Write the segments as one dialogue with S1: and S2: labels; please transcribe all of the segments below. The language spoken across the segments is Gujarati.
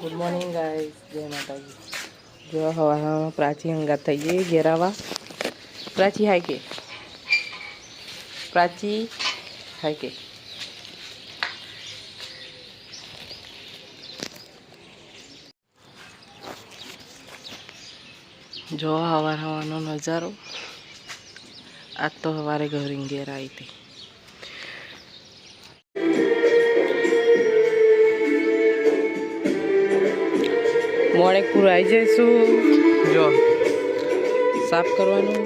S1: ગુડ મોર્નિંગ ગાઈસ, જય માતાજી. જો હવા પ્રાચી હંગાત થઈ ગઈ ઘેરાવા. પ્રાચી હાય કે પ્રાચી હાય કે જો હવાનો નજારો. આજ તો સવારે ઘરે ઘેર આવી હતી. મોણેકપુર આવી જઈશું. જો સાફ કરવાનું.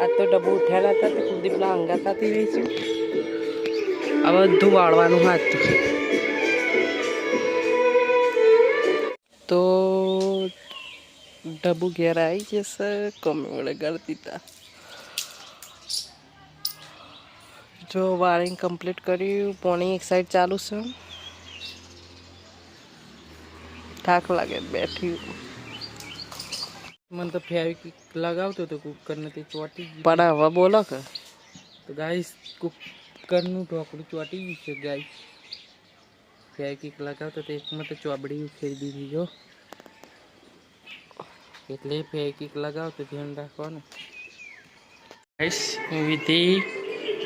S1: આજ તો ડબ્બો ઉઠેલા હતા તે કુલદીપના હંગાતાથી રહીશું. આ બધું વાળવાનું હાથ તો ડબ્બુ ઘેર આવી જશે. કમે વડે ગળતી હતા. જો વાયરિંગ કમ્પ્લીટ કર્યું. પાણી એક સાઈડ ચાલુ છે. થાક લાગે બેઠી. મને તો ફેવિક્વિક લગાવતો હતો કુકર નથી ચોટી પણ હવે બોલો કે તો ગાઈસ કુકરનું ઢોકળું ચોટી ગયું છે ગાઈસ. ફેવિક્વિક લગાવતો તો એકમાં તો ચોબડી ઉખેરી દીધી. જો એટલે ફેવિક્વિક લગાવતો ધ્યાન રાખવાનું. ગાઈસ વિધિ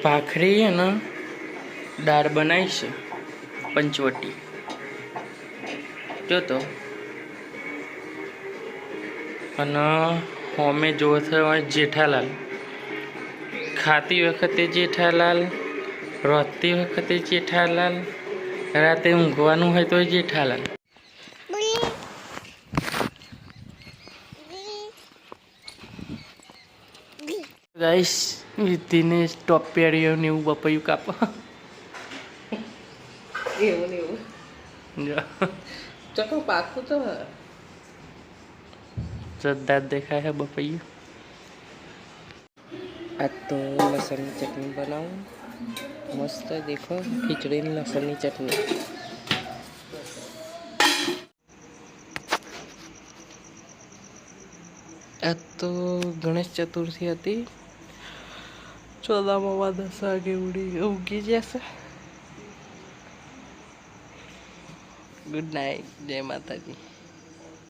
S1: ભાખરી અને દાળ બનાવી છે પંચવટી. જો તો અને હોમે જોવો થયો જેઠાલાલ. ખાતી વખતે જેઠાલાલ, રોતી વખતે જેઠાલાલ, રાતે ઊંઘવાનું હોય તો જેઠાલાલ. ગાઈસ વિધિને ટોપ પહેર્યો ને એવું બપૈયું કાપા. એવું ને એવું ચકો પાકું તો જદ્દાર દેખાય है બપૈયું. आज तो लहसुन की चटनी बनाऊँ. मस्त देखो खिचड़ी में लहसुन की चटनी. आज तो गणेश चतुर्थी હતી. 14 10 વાગે ઉગી જશે. ગુડ નાઇટ, જય માતાજી.